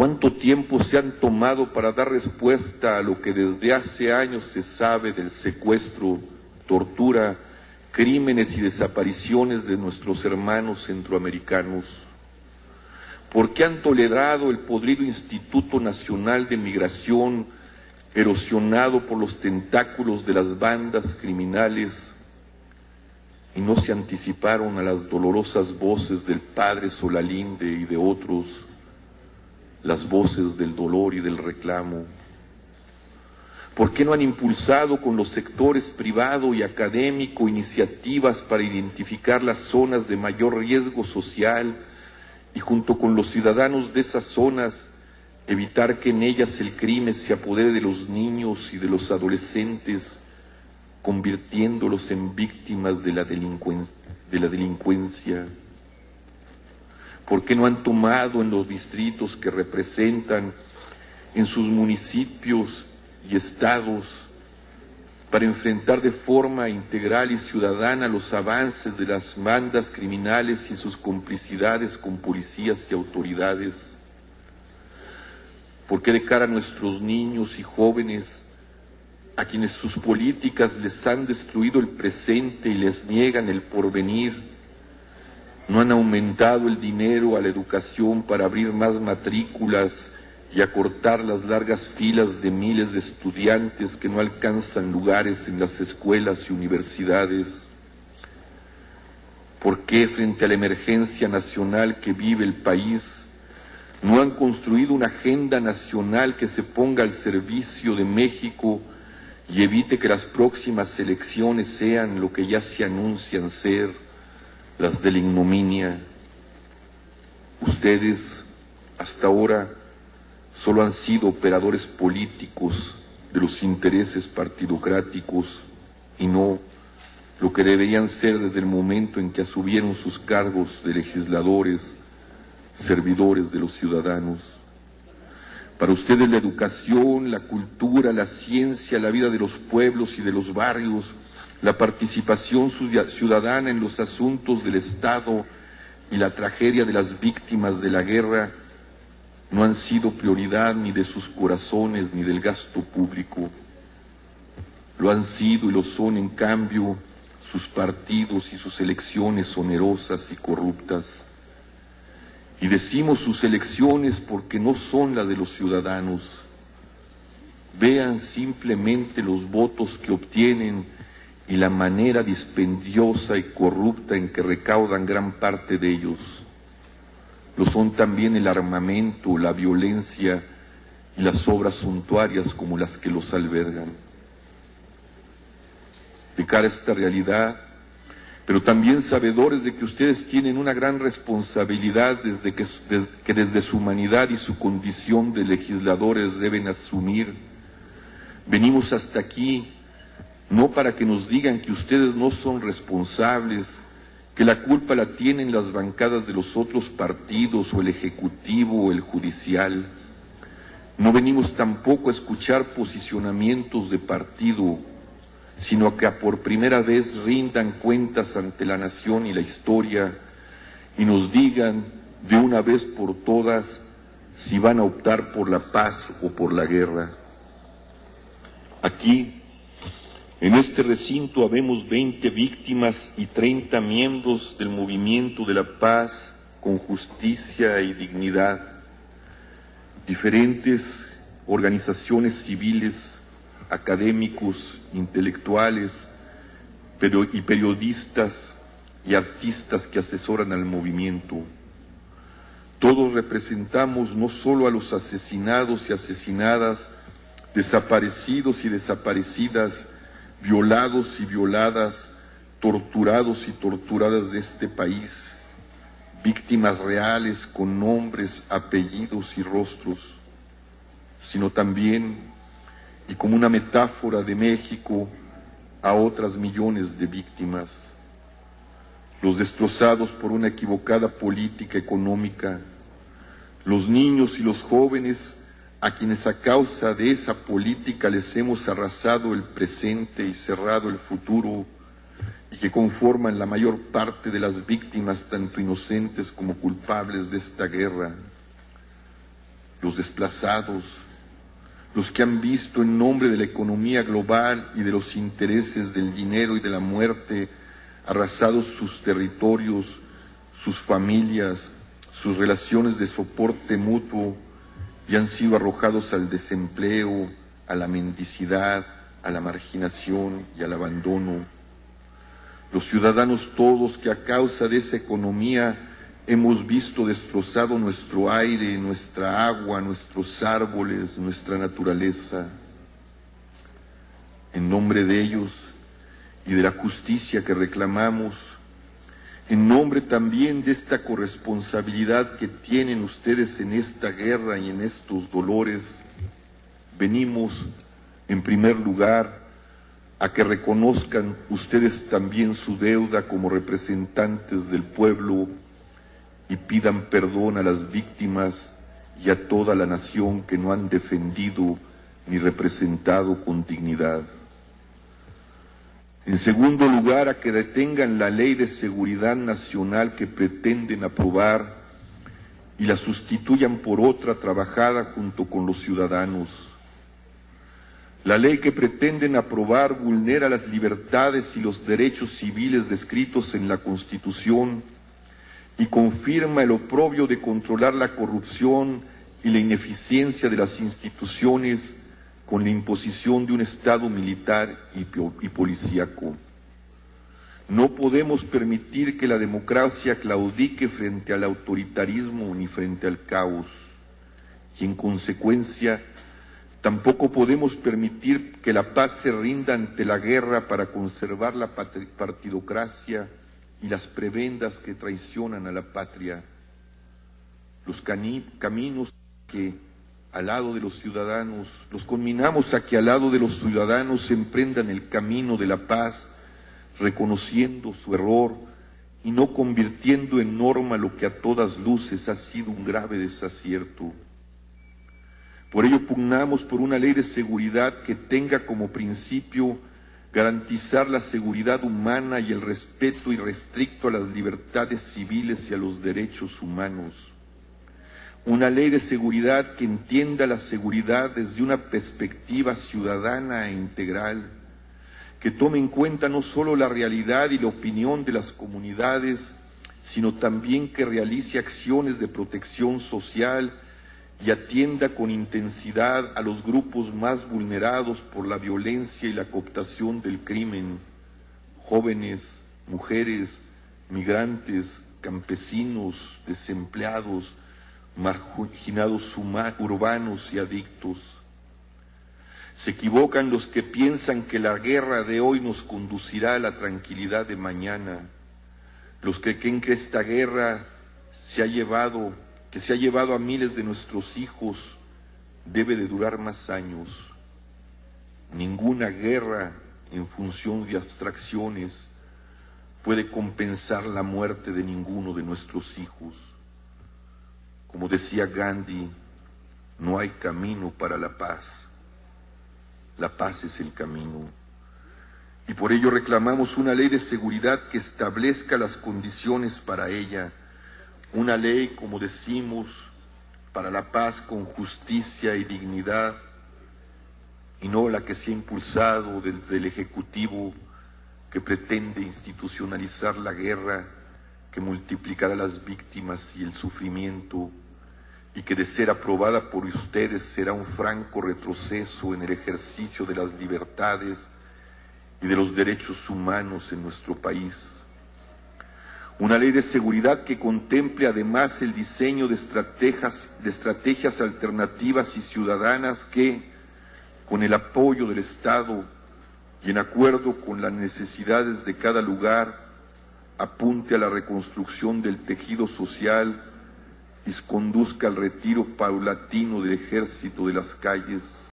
¿Cuánto tiempo se han tomado para dar respuesta a lo que desde hace años se sabe del secuestro, tortura, crímenes y desapariciones de nuestros hermanos centroamericanos? ¿Por qué han tolerado el podrido Instituto Nacional de Migración, erosionado por los tentáculos de las bandas criminales, y no se anticiparon a las dolorosas voces del padre Solalinde y de otros, las voces del dolor y del reclamo? ¿Por qué no han impulsado con los sectores privado y académico iniciativas para identificar las zonas de mayor riesgo social y junto con los ciudadanos de esas zonas evitar que en ellas el crimen se apodere de los niños y de los adolescentes, convirtiéndolos en víctimas de la delincuencia? ¿Por qué no han tomado en los distritos que representan, en sus municipios y estados, para enfrentar de forma integral y ciudadana los avances de las bandas criminales y sus complicidades con policías y autoridades? ¿Por qué de cara a nuestros niños y jóvenes, a quienes sus políticas les han destruido el presente y les niegan el porvenir, no han aumentado el dinero a la educación para abrir más matrículas y acortar las largas filas de miles de estudiantes que no alcanzan lugares en las escuelas y universidades? ¿Por qué, frente a la emergencia nacional que vive el país, no han construido una agenda nacional que se ponga al servicio de México y evite que las próximas elecciones sean lo que ya se anuncian ser, las de la ignominia? Ustedes, hasta ahora, solo han sido operadores políticos de los intereses partidocráticos y no lo que deberían ser desde el momento en que asumieron sus cargos de legisladores, servidores de los ciudadanos. Para ustedes la educación, la cultura, la ciencia, la vida de los pueblos y de los barrios, la participación ciudadana en los asuntos del Estado y la tragedia de las víctimas de la guerra no han sido prioridad ni de sus corazones ni del gasto público. Lo han sido y lo son, en cambio, sus partidos y sus elecciones onerosas y corruptas. Y decimos sus elecciones porque no son las de los ciudadanos. Vean simplemente los votos que obtienen y la manera dispendiosa y corrupta en que recaudan gran parte de ellos. Lo son también el armamento, la violencia y las obras suntuarias como las que los albergan. De cara a esta realidad, pero también sabedores de que ustedes tienen una gran responsabilidad que desde su humanidad y su condición de legisladores deben asumir, venimos hasta aquí no para que nos digan que ustedes no son responsables, que la culpa la tienen las bancadas de los otros partidos o el ejecutivo o el judicial. No venimos tampoco a escuchar posicionamientos de partido, sino que por primera vez rindan cuentas ante la nación y la historia y nos digan de una vez por todas si van a optar por la paz o por la guerra. Aquí, en este recinto, habemos 20 víctimas y 30 miembros del movimiento de la paz con justicia y dignidad. Diferentes organizaciones civiles, académicos, intelectuales, y periodistas y artistas que asesoran al movimiento. Todos representamos no solo a los asesinados y asesinadas, desaparecidos y desaparecidas, violados y violadas, torturados y torturadas de este país, víctimas reales con nombres, apellidos y rostros, sino también, y como una metáfora de México, a otras millones de víctimas, los destrozados por una equivocada política económica, los niños y los jóvenes a quienes a causa de esa política les hemos arrasado el presente y cerrado el futuro, y que conforman la mayor parte de las víctimas, tanto inocentes como culpables de esta guerra. los desplazados, los que han visto en nombre de la economía global y de los intereses del dinero y de la muerte arrasados sus territorios, sus familias, sus relaciones de soporte mutuo y han sido arrojados al desempleo, a la mendicidad, a la marginación y al abandono. Los ciudadanos todos que a causa de esa economía hemos visto destrozado nuestro aire, nuestra agua, nuestros árboles, nuestra naturaleza. En nombre de ellos y de la justicia que reclamamos, en nombre también de esta corresponsabilidad que tienen ustedes en esta guerra y en estos dolores, venimos, en primer lugar, a que reconozcan ustedes también su deuda como representantes del pueblo y pidan perdón a las víctimas y a toda la nación que no han defendido ni representado con dignidad. En segundo lugar, a que detengan la ley de seguridad nacional que pretenden aprobar y la sustituyan por otra trabajada junto con los ciudadanos. La ley que pretenden aprobar vulnera las libertades y los derechos civiles descritos en la Constitución y confirma el oprobio de controlar la corrupción y la ineficiencia de las instituciones con la imposición de un Estado militar y policíaco. No podemos permitir que la democracia claudique frente al autoritarismo ni frente al caos, y en consecuencia tampoco podemos permitir que la paz se rinda ante la guerra para conservar la partidocracia y las prebendas que traicionan a la patria. Los caminos que al lado de los ciudadanos, los conminamos a que al lado de los ciudadanos emprendan el camino de la paz, reconociendo su error y no convirtiendo en norma lo que a todas luces ha sido un grave desacierto. Por ello pugnamos por una ley de seguridad que tenga como principio garantizar la seguridad humana y el respeto irrestricto a las libertades civiles y a los derechos humanos. Una ley de seguridad que entienda la seguridad desde una perspectiva ciudadana e integral, que tome en cuenta no solo la realidad y la opinión de las comunidades, sino también que realice acciones de protección social y atienda con intensidad a los grupos más vulnerados por la violencia y la cooptación del crimen: jóvenes, mujeres, migrantes, campesinos, desempleados, marginados urbanos y adictos. Se equivocan los que piensan que la guerra de hoy nos conducirá a la tranquilidad de mañana, los que creen que esta guerra se ha llevado a miles de nuestros hijos debe de durar más años. Ninguna guerra en función de abstracciones puede compensar la muerte de ninguno de nuestros hijos. Como decía Gandhi, no hay camino para la paz. La paz es el camino. Y por ello reclamamos una ley de seguridad que establezca las condiciones para ella. Una ley, como decimos, para la paz con justicia y dignidad, y no la que se ha impulsado desde el Ejecutivo, que pretende institucionalizar la guerra, que multiplicará las víctimas y el sufrimiento, y que de ser aprobada por ustedes será un franco retroceso en el ejercicio de las libertades y de los derechos humanos en nuestro país. Una ley de seguridad que contemple además el diseño de estrategias alternativas y ciudadanas que, con el apoyo del Estado y en acuerdo con las necesidades de cada lugar, apunte a la reconstrucción del tejido social y conduzca al retiro paulatino del ejército de las calles.